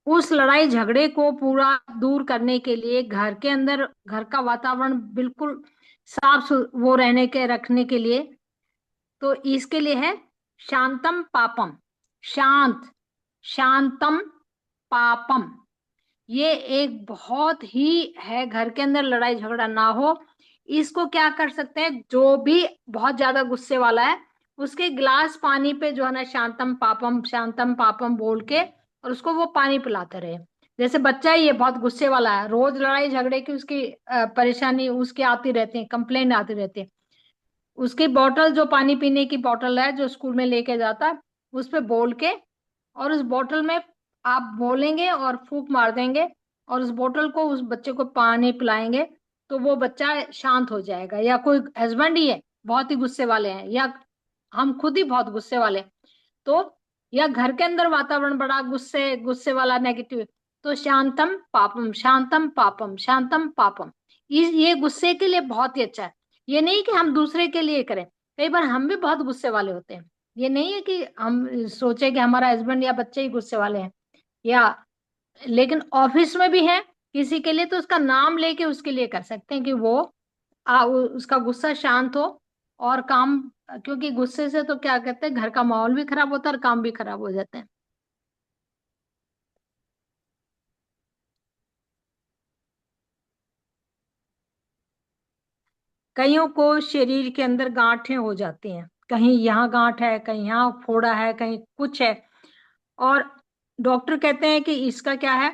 उस लड़ाई झगड़े को पूरा दूर करने के लिए घर के अंदर घर का वातावरण बिल्कुल वो रहने के रखने के लिए, तो इसके लिए है शांतम पापम। शांत, शांतम पापम। ये एक बहुत ही है, घर के अंदर लड़ाई झगड़ा ना हो। इसको क्या कर सकते हैं, जो भी बहुत ज्यादा गुस्से वाला है उसके गिलास पानी पे जो है ना शांतम पापम बोल के और उसको वो पानी पिलाते रहे। जैसे बच्चा ही ये बहुत गुस्से वाला है, रोज लड़ाई झगड़े की उसकी परेशानी उसकी आती रहती है, कंप्लेन आती रहती है। उसकी बॉटल, जो पानी पीने की बॉटल है जो स्कूल में लेके जाता है, उस पे बोल के और उस बोतल में आप बोलेंगे और फूंक मार देंगे और उस बोतल को उस बच्चे को पानी पिलाएंगे, तो वो बच्चा शांत हो जाएगा। या कोई हस्बैंड ही है बहुत ही गुस्से वाले हैं, या हम खुद ही बहुत गुस्से वाले हैं, तो या घर के अंदर वातावरण बड़ा गुस्से गुस्से वाला नेगेटिव है, तो शांतम पापम शांतम पापम शांतम पापम। ये गुस्से के लिए बहुत ही अच्छा है। ये नहीं कि हम दूसरे के लिए करें, कई बार हम भी बहुत गुस्से वाले होते हैं। ये नहीं है कि हम सोचे कि हमारा हस्बैंड या बच्चे ही गुस्से वाले हैं, या लेकिन ऑफिस में भी है किसी के लिए, तो उसका नाम लेके उसके लिए कर सकते हैं कि वो उसका गुस्सा शांत हो और काम। क्योंकि गुस्से से तो क्या कहते हैं, घर का माहौल भी खराब होता है और काम भी खराब हो जाते हैं। कईयों को शरीर के अंदर गांठें हो जाती हैं, कहीं यहाँ गांठ है, कहीं यहाँ फोड़ा है, कहीं कुछ है। और डॉक्टर कहते हैं कि इसका क्या है।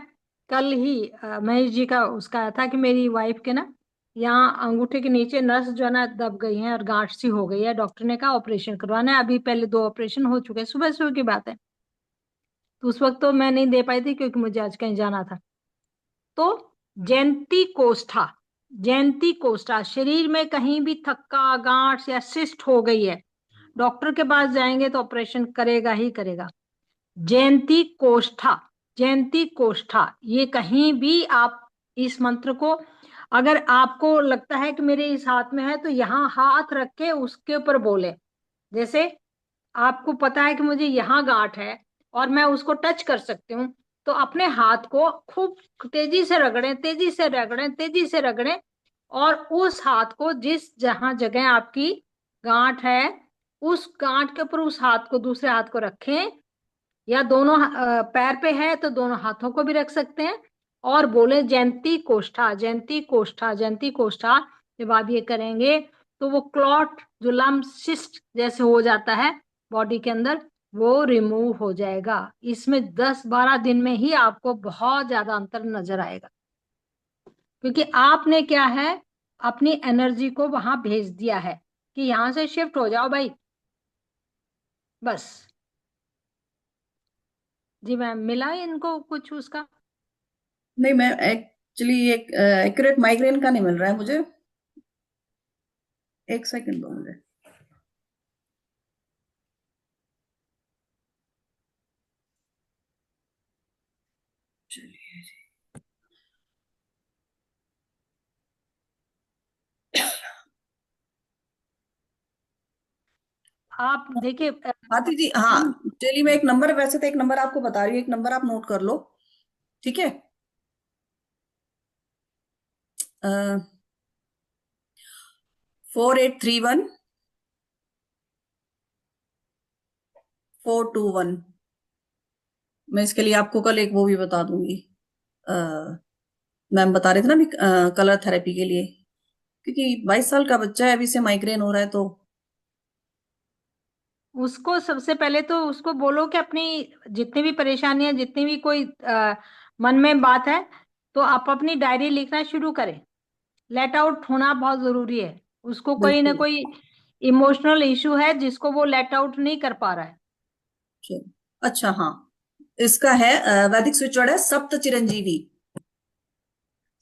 कल ही महेश जी का उसका आया था कि मेरी वाइफ के ना यहाँ अंगूठे के नीचे नस जो है ना दब गई है और गांठ सी हो गई है। डॉक्टर ने कहा ऑपरेशन करवाना है। अभी पहले 2 ऑपरेशन हो चुके हैं, सुबह सुबह की बात है। तो उस वक्त तो मैं नहीं दे पाई थी क्योंकि मुझे आज कहीं जाना था। तो जयंती कोष्ठा, जयंती कोष्ठा शरीर में कहीं भी थक्का गांठ या सिस्ट हो गई है, डॉक्टर के पास जाएंगे तो ऑपरेशन करेगा ही करेगा। जयंती कोष्ठा, जयंती कोष्ठा, ये कहीं भी आप इस मंत्र को, अगर आपको लगता है कि मेरे इस हाथ में है तो यहाँ हाथ रख के उसके ऊपर बोले। जैसे आपको पता है कि मुझे यहाँ गांठ है और मैं उसको टच कर सकती हूँ, तो अपने हाथ को खूब तेजी से रगड़ें, तेजी से रगड़ें, तेजी से रगड़ें। और उस हाथ को जिस जहां जगह आपकी गांठ है, उस गांठ के ऊपर उस हाथ को, दूसरे हाथ को रखें। या दोनों पैर पे है तो दोनों हाथों को भी रख सकते हैं, और बोले जयंती कोष्ठा, जयंती कोष्ठा, जयंती कोष्ठा। जब आप ये करेंगे तो वो क्लॉट जो लम्प सिस्ट जैसे हो जाता है बॉडी के अंदर, वो रिमूव हो जाएगा। इसमें 10-12 दिन में ही आपको बहुत ज्यादा अंतर नजर आएगा, क्योंकि आपने क्या है, अपनी एनर्जी को वहां भेज दिया है कि यहां से शिफ्ट हो जाओ भाई, बस। जी मैम, मिला इनको कुछ उसका? नहीं मैम, एक्चुअली एक एक्यूरेट माइग्रेन का नहीं मिल रहा है मुझे। एक सेकंड दो मुझे। चलिए जी। आप देखिए आती जी, हाँ। चलिए, मैं एक नंबर, वैसे तो एक नंबर आपको बता रही हूँ, एक नंबर आप नोट कर लो, ठीक है? 4831-421। मैं इसके लिए आपको कल एक वो भी बता दूंगी। मैम बता रहे थे ना अभी, कलर थेरेपी के लिए, क्योंकि 22 साल का बच्चा है, अभी से माइग्रेन हो रहा है तो। उसको सबसे पहले तो उसको बोलो कि अपनी जितनी भी परेशानियां, जितनी भी कोई मन में बात है, तो आप अपनी डायरी लिखना शुरू करें। लेट आउट होना बहुत जरूरी है। उसको कोई ना बिल्कुल। कोई इमोशनल इशू है जिसको वो लेट आउट नहीं कर पा रहा है। चलो। अच्छा, हाँ। इसका है वैदिक स्विच वर्ड है सप्त चिरंजीवी।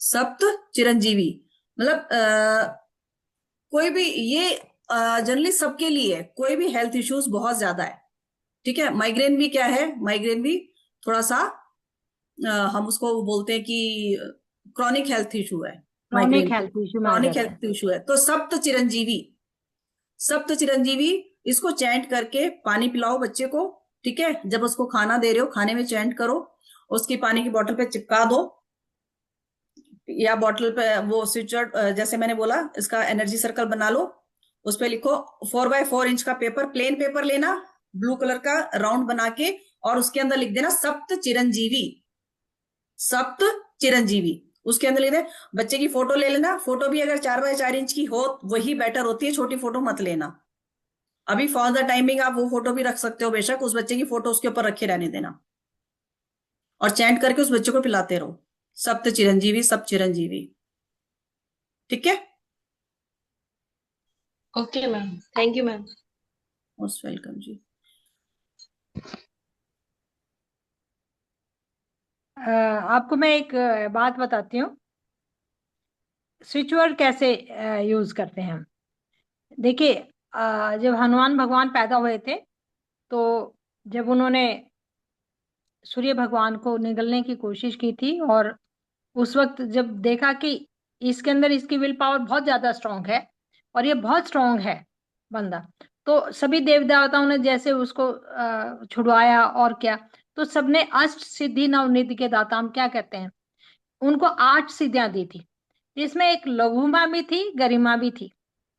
सप्त चिरंजीवी मतलब कोई भी ये जनरली सबके लिए है, कोई भी हेल्थ इश्यूज बहुत ज्यादा है, ठीक है? माइग्रेन भी क्या है, माइग्रेन भी थोड़ा सा हम उसको बोलते हैं कि क्रॉनिक हेल्थ इशू है। माइग्रेन क्रॉनिक हेल्थ इशू में आ क्रॉनिक जाता है। हेल्थ इशू है। तो सप्त चिरंजीवी, सप्त चिरंजीवी, इसको चैंट करके पानी पिलाओ बच्चे को, ठीक है? जब उसको खाना दे रहे हो, खाने में चैंट करो, उसकी पानी की बोतल पे चिपका दो, या बॉटल पे वो स्विचर्ड, जैसे मैंने बोला, इसका एनर्जी सर्कल बना लो। उस पे लिखो 4x4 इंच का पेपर, प्लेन पेपर लेना, ब्लू कलर का राउंड बना के, और उसके अंदर लिख देना सप्त चिरंजीवी। सप्त चिरंजीवी, उसके अंदर लिख दे। बच्चे की फोटो ले लेना, फोटो भी अगर 4x4 इंच की हो वही बेटर होती है, छोटी फोटो मत लेना। अभी फॉर द टाइमिंग आप वो फोटो भी रख सकते हो, बेशक उस बच्चे की फोटो उसके ऊपर रखे रहने देना, और चैंट करके उस बच्चे को पिलाते रहो, सप्त चिरंजीवी, सब चिरंजीवी, ठीक है? Okay ma'am, thank you ma'am. Most welcome ji. आपको मैं एक बात बताती हूँ, स्विच वर्ड कैसे यूज करते हैं हम। देखिए, जब हनुमान भगवान पैदा हुए थे, तो जब उन्होंने सूर्य भगवान को निगलने की कोशिश की थी, और उस वक्त जब देखा कि इसके अंदर इसकी विल पावर बहुत ज्यादा स्ट्रांग है, और ये बहुत स्ट्रांग है बंदा, तो सभी देव देवताओं ने जैसे उसको छुड़वाया, और क्या, तो सबने अष्ट सिद्धि नवनिधि के दाता, हम क्या कहते हैं, उनको 8 सिद्धियां दी थी। जिसमें एक लघुमा भी थी, गरिमा भी थी,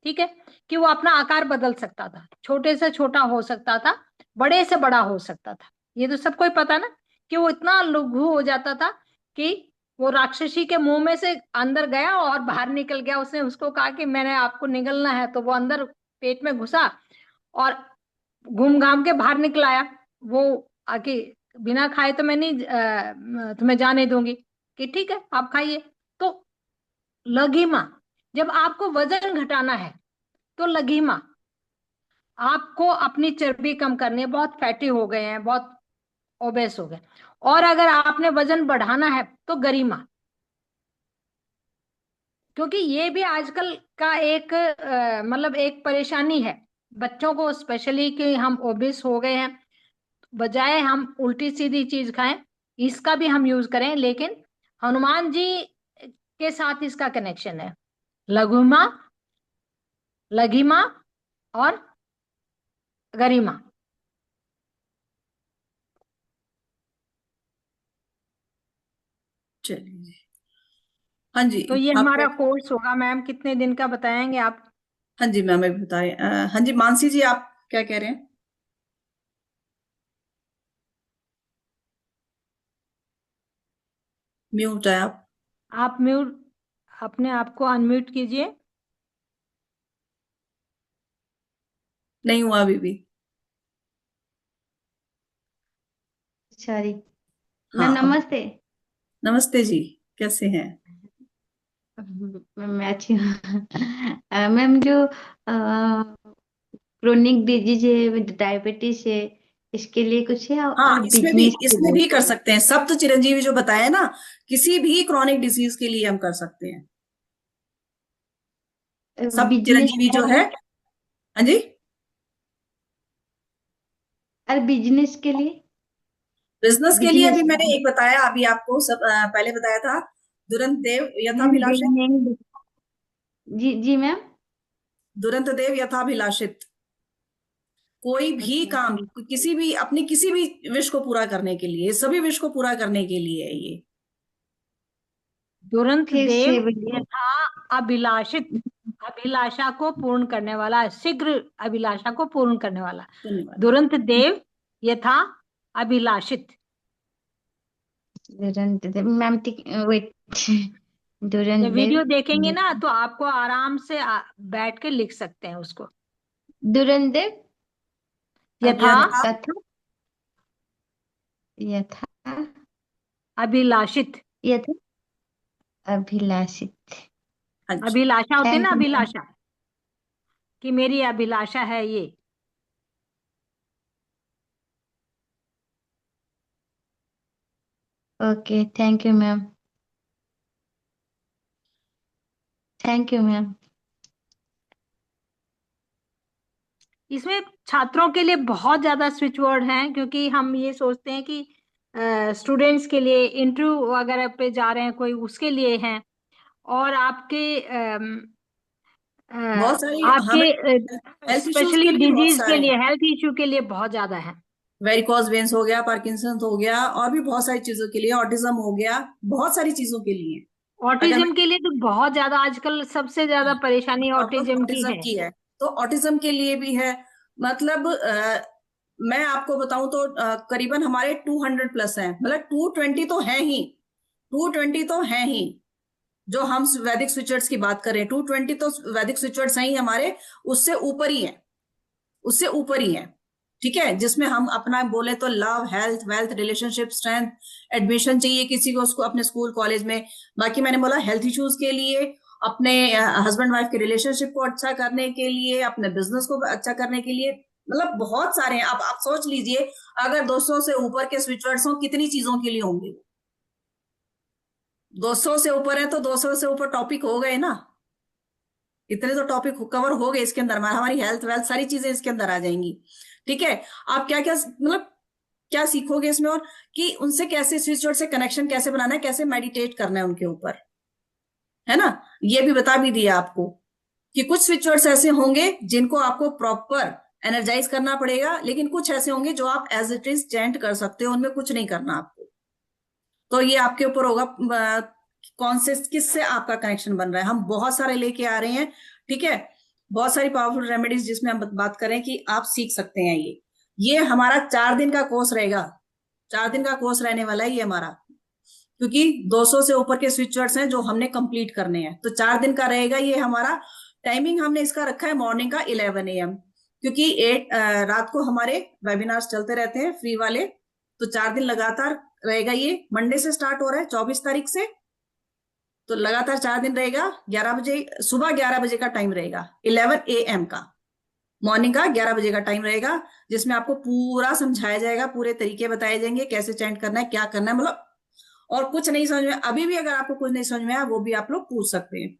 ठीक है, कि वो अपना आकार बदल सकता था, छोटे से छोटा हो सकता था, बड़े से बड़ा हो सकता था। ये तो सबको ही पता ना, कि वो इतना लघु हो जाता था कि वो राक्षसी के मुंह में से अंदर गया और बाहर निकल गया। उसने उसको कहा कि मैंने आपको निगलना है, तो वो अंदर पेट में घुसा और घूम घाम के बाहर निकल आया। वो आके बिना खाए तो मैं नहीं तुम्हें जाने दूंगी, कि ठीक है आप खाइए। तो लघिमा, जब आपको वजन घटाना है तो लघिमा, आपको अपनी चर्बी कम करनी है, बहुत फैटी हो गए हैं, बहुत ओबेस हो गए, और अगर आपने वजन बढ़ाना है तो गरिमा। क्योंकि ये भी आजकल का एक मतलब एक परेशानी है बच्चों को स्पेशली, कि हम ओबेस हो गए हैं, बजाय हम उल्टी सीधी चीज खाएं, इसका भी हम यूज करें, लेकिन हनुमान जी के साथ इसका कनेक्शन है। लघुमा, लघिमा और गरिमा। चलिए। हाँ जी। तो ये आपको, हमारा कोर्स होगा मैम, कितने दिन का बताएंगे आप? हाँ जी मैम, अभी बताएं। हाँ जी, मानसी जी, आप क्या कह रहे हैं? म्यूट है आप। आप म्यूट, अपने आप को अनम्यूट कीजिए। नहीं हुआ अभी भी। सॉरी मैम, हाँ अब। नमस्ते। नमस्ते जी, कैसे हैं? मैम मैं अच्छी हूँ। मैम जो क्रोनिक डिजीज है, डायबिटीज है, इसके लिए कुछ है? हाँ, और इसमें भी बिजनेस के इसमें लिए? भी कर सकते हैं। सब तो चिरंजीवी जो बताया ना, किसी भी क्रॉनिक डिजीज के लिए हम कर सकते हैं। सब बिजनेस चिरंजीवी जो है। है? हाँ जी। और बिजनेस के लिए? बिजनेस के लिए बिजनेस अभी मैंने एक बताया, अभी आपको सब पहले बताया था, दुरंत देव मैम यथाभिलाषित। जी जी मैम। दुरंत देव यथाभिलाषित। कोई भी ओके काम, ठीक। किसी भी अपनी किसी भी विश को पूरा करने के लिए, सभी विश को पूरा करने के लिए है ये। दुरंत फिर से देव बोलिए। यथा अभिलाषित, अभिलाषा को पूर्ण करने वाला, शीघ्र अभिलाषा को पूर्ण करने वाला। धन्यवाद। दुरंत देव यथा अभिलाषित। Ma'am wait. जब दुरंत वीडियो देव, देखेंगे ना तो आपको आराम से बैठ के लिख सकते हैं उसको। दुरंत देव यथा यथा तथा यथा अभिलाषित। यथा अभिलाषित। हाँ जी। अभिलाषा होती है ना, थैंक यू मैम। अभिलाषा, कि मेरी अभिलाषा है ये। Okay thank you ma'am. Thank you ma'am. इसमें छात्रों के लिए बहुत ज्यादा स्विच वर्ड हैं, क्योंकि हम ये सोचते हैं कि स्टूडेंट्स के लिए इंटरव्यू वगैरह पे जा रहे हैं कोई, उसके लिए हैं। और आपके बहुत सारी हमें आपके हेल्थ इश्यूज स्पेशली के लिए बहुत डिजीज के सारे लिए, हैं। हेल्थ इश्यू के लिए बहुत ज्यादा है। वेरिकोज वेन्स हो गया, पार्किंसन हो गया, और भी बहुत सारी चीजों के लिए, ऑटिज्म हो गया, बहुत सारी चीजों के लिए। अगर ऑटिज्म के लिए तो बहुत ज्यादा, आजकल सबसे ज्यादा परेशानी प्रॉब्लम ऑटिज्म की ऑटिज्म है। की है, तो ऑटिज्म के लिए भी है। मतलब मैं आपको बताऊं तो करीबन हमारे 200 प्लस हैं, मतलब 220 तो है ही। 220 तो है ही। जो हम वैदिक स्विचर्स की बात करें, 220 तो वैदिक स्विचर्स हैं ही हमारे। उससे ऊपर ही है। उससे ऊपर ही है। ठीक है, जिसमें हम अपना बोले तो love, health, wealth, relationship, strength, admission चाहिए किसी को उसको अपने स्कूल कॉलेज में। बाकी मैंने बोला हेल्थ इश्यूज के लिए, अपने हस्बैंड वाइफ के रिलेशनशिप को अच्छा करने के लिए, अपने बिजनेस को अच्छा करने के लिए, मतलब बहुत सारे हैं। अब आप सोच लीजिए, अगर 200 से ऊपर के स्विचवर्ड्स हो, कितनी चीजों के लिए होंगे वो। 200 से ऊपर है तो 200 से ऊपर टॉपिक हो गए ना। इतने तो टॉपिक कवर हो गए इसके अंदर, हमारी हेल्थ वेल्थ सारी चीजें इसके अंदर आ जाएंगी। ठीक है। आप क्या क्या मतलब क्या सीखोगे इसमें, और कि उनसे कैसे स्विच वर्ड से कनेक्शन कैसे बनाना है, कैसे मेडिटेट करना है उनके ऊपर, है ना। ये भी बता भी दिया आपको कि कुछ स्विच वर्ड्स ऐसे होंगे जिनको आपको प्रॉपर एनर्जाइज करना पड़ेगा, लेकिन कुछ ऐसे होंगे जो आप एज इट इज चैंट कर सकते हो, उनमें कुछ नहीं करना आपको। तो ये आपके ऊपर होगा कौन से किससे आपका कनेक्शन बन रहा है। हम बहुत सारे लेके आ रहे हैं। ठीक है। बहुत सारी पावरफुल रेमेडीज जिसमें हम बात करें कि आप सीख सकते हैं ये हमारा 4 दिन का कोर्स रहेगा। 4 दिन का कोर्स रहने वाला है ये हमारा, क्योंकि 200 से ऊपर के स्विच वर्ड्स हैं जो हमने कंप्लीट करने हैं, तो 4 दिन का रहेगा ये हमारा। टाइमिंग हमने इसका रखा है मॉर्निंग का 11 AM, क्योंकि 8 रात को हमारे वेबिनार्स चलते रहते हैं फ्री वाले। तो 4 दिन लगातार रहेगा। ये मंडे से स्टार्ट हो रहा है 24 तारीख से, तो लगातार 4 दिन रहेगा। 11 बजे, सुबह 11 बजे का टाइम रहेगा, 11 AM का, मॉर्निंग का 11 बजे का टाइम रहेगा, जिसमें आपको पूरा समझाया जाएगा, पूरे तरीके बताए जाएंगे कैसे चैंट करना है, क्या करना है, मतलब। और कुछ नहीं समझ में, अभी भी अगर आपको कुछ नहीं समझ में आया वो भी आप लोग पूछ सकते हैं।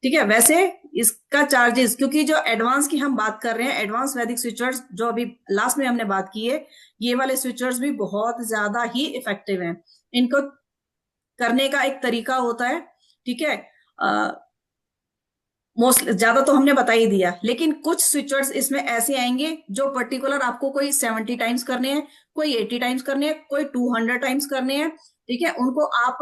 ठीक है। वैसे इसका चार्जेस, क्योंकि जो एडवांस की हम बात कर रहे हैं, एडवांस वैदिक स्विचर्स जो अभी लास्ट में हमने बात की है, ये वाले स्विचर्स भी बहुत ज्यादा ही इफेक्टिव हैं। इनको करने का एक तरीका होता है। ठीक है। मोस्ट ज्यादा तो हमने बता ही दिया, लेकिन कुछ स्विचर्स इसमें ऐसे आएंगे जो पर्टिकुलर आपको कोई 70 टाइम्स करने हैं, कोई 80 टाइम्स करने हैं, कोई 200 टाइम्स करने हैं। ठीक है। उनको आप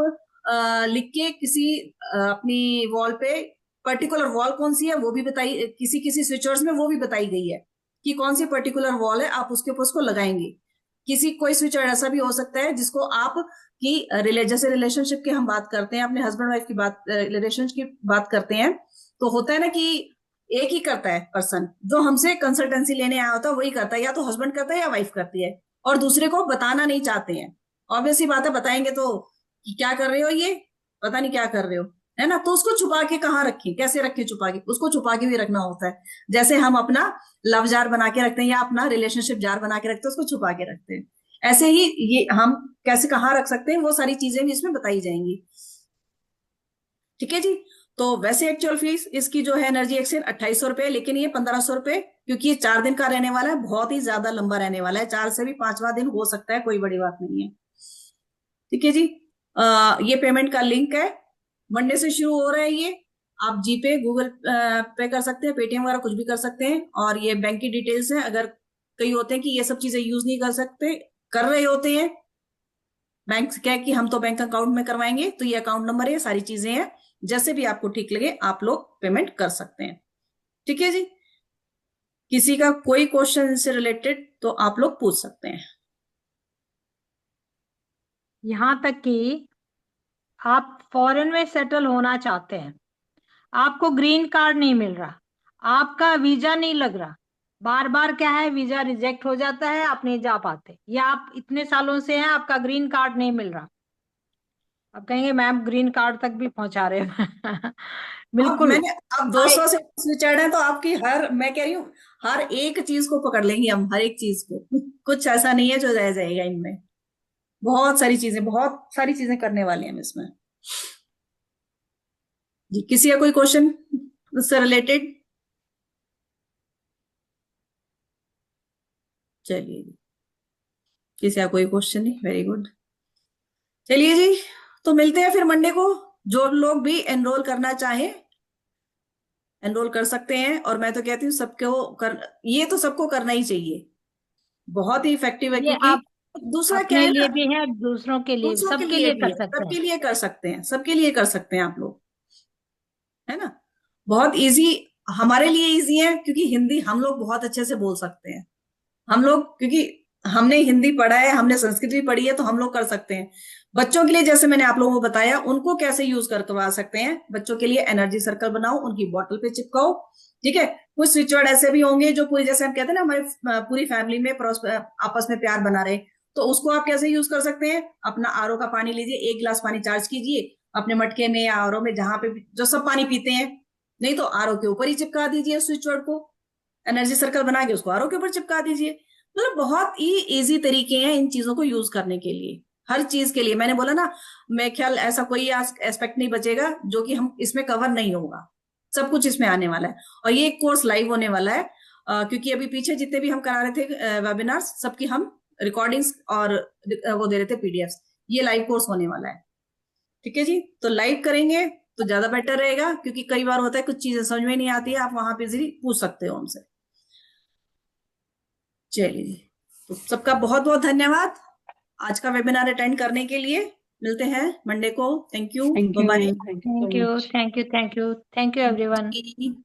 लिख के किसी अपनी वॉल पे, पर्टिकुलर वॉल कौन सी है वो भी बताई, किसी किसी स्विचर्स में वो भी बताई गई है कि कौन सी पर्टिकुलर वॉल है, आप उसके ऊपर उसको लगाएंगे। किसी कोई स्विच वर्ड ऐसा भी हो सकता है जिसको आप की जैसे रिलेशनशिप की हम बात करते हैं, अपने हस्बैंड वाइफ की बात, रिलेशनशिप की बात करते हैं, तो होता है ना कि एक ही करता है पर्सन, जो हमसे कंसल्टेंसी लेने आया होता है वही करता है, या तो हस्बैंड करता है या वाइफ करती है, और दूसरे को बताना नहीं चाहते हैं। ऑब्वियस ही बात है, बताएंगे तो कि क्या कर रहे हो, ये पता नहीं क्या कर रहे हो, है ना। तो उसको छुपा के कहाँ रखें, कैसे रखें छुपा के, उसको छुपा के भी रखना होता है। जैसे हम अपना लव जार बना के रखते हैं या अपना रिलेशनशिप जार बना के रखते हैं, उसको छुपा के रखते हैं। ऐसे ही ये हम कैसे कहाँ रख सकते हैं, वो सारी चीजें भी इसमें बताई जाएंगी। ठीक है जी। तो वैसे एक्चुअल फीस इसकी जो है एनर्जी एक्सचेंज 2800 रुपए, लेकिन ये 1500 रुपए, क्योंकि ये 4 दिन का रहने वाला है, बहुत ही ज्यादा लंबा रहने वाला है, 4 से भी 5वां दिन हो सकता है, कोई बड़ी बात नहीं है। ठीक है जी। ये पेमेंट का लिंक है, मंडे से शुरू हो रहा है ये। आप जीपे, गूगल पे कर सकते हैं, पेटीएम वगैरह कुछ भी कर सकते हैं, और ये बैंक की डिटेल्स है। अगर कई होते हैं कि ये सब चीजें यूज नहीं कर सकते, कर रहे होते हैं, बैंक क्या है कि हम तो बैंक अकाउंट में करवाएंगे, तो ये अकाउंट नंबर है, सारी चीजें हैं, जैसे भी आपको ठीक लगे आप लोग पेमेंट कर सकते हैं। ठीक है जी। किसी का कोई क्वेश्चन इससे रिलेटेड तो आप लोग पूछ सकते हैं। यहाँ तक कि आप फॉरेन में सेटल होना चाहते हैं, आपको ग्रीन कार्ड नहीं मिल रहा, आपका वीजा नहीं लग रहा, बार बार क्या है वीजा रिजेक्ट हो जाता है, आप नहीं जा पाते, या आप इतने सालों से हैं आपका ग्रीन कार्ड नहीं मिल रहा, आप कहेंगे मैम ग्रीन कार्ड तक भी पहुंचा रहे हो अब बिल्कुल। मैंने अब 200 से स्विचर्ड है, तो आपकी हर, मैं कह रही हूँ, हर एक चीज को पकड़ लेंगे हम, हर एक चीज को कुछ ऐसा नहीं है जो रह जाएगा इनमें। बहुत सारी चीजें करने वाले हैं हम इसमें जी। किसी का कोई क्वेश्चन उससे रिलेटेड? चलिए जी, किसी का कोई क्वेश्चन नहीं, वेरी गुड। चलिए जी, तो मिलते हैं फिर मंडे को। जो लोग भी एनरोल करना चाहें एनरोल कर सकते हैं, और मैं तो कहती हूँ ये तो सबको करना ही चाहिए, बहुत ही इफेक्टिव है। ये क्योंकि आप दूसरा क्या अपने है लिए ना, भी है, दूसरों के लिए, दूसरों के सबके लिए लिए भी कर है, सकते हैं। सबके लिए कर सकते हैं, सबके लिए कर सकते हैं आप लोग, है ना। बहुत इजी, हमारे लिए इजी है क्योंकि हिंदी हम लोग बहुत अच्छे से बोल सकते हैं। हम लोग, क्योंकि हमने हिंदी पढ़ा है, हमने संस्कृत भी पढ़ी है, तो हम लोग कर सकते हैं। बच्चों के लिए जैसे मैंने आप लोगों को बताया, उनको कैसे यूज करवा सकते हैं, बच्चों के लिए एनर्जी सर्कल बनाओ, उनकी बॉटल पे चिपकाओ। ठीक है। कुछ स्विच वर्ड ऐसे भी होंगे जो पूरी, जैसे हम कहते हैं ना, हमारे पूरी फैमिली में आपस में प्यार बना रहे, तो उसको आप कैसे यूज कर सकते हैं। अपना आरओ का पानी लीजिए, 1 गिलास पानी चार्ज कीजिए अपने मटके में या आरओ में, जहां पे जो सब पानी पीते हैं, नहीं तो आरओ के ऊपर ही चिपका दीजिए स्विच वर्ड को, एनर्जी सर्कल बना के उसको आरओ के ऊपर चिपका दीजिए। मतलब बहुत ही इजी तरीके हैं इन चीजों को यूज करने के लिए, हर चीज के लिए। मैंने बोला ना, मैं ख्याल ऐसा कोई एस्पेक्ट नहीं बचेगा जो कि हम इसमें कवर नहीं होगा, सब कुछ इसमें आने वाला है। और ये कोर्स लाइव होने वाला है, क्योंकि अभी पीछे जितने भी हम करा रहे थे वेबिनार्स, सबकी हम रिकॉर्डिंग्स और वो दे रहे थे पीडीएफ, ये लाइव कोर्स होने वाला है। ठीक है जी। तो लाइव करेंगे तो ज्यादा बेटर रहेगा, क्योंकि कई बार होता है कुछ चीजें समझ में नहीं आती है, आप वहां पे इजीली पूछ सकते हो हमसे। चलिए, तो सबका बहुत बहुत धन्यवाद आज का वेबिनार अटेंड करने के लिए। मिलते हैं मंडे को। Thank you, thank bye you bye. Ma'am, thank you so thank you, much. Thank you, thank you, thank you everyone.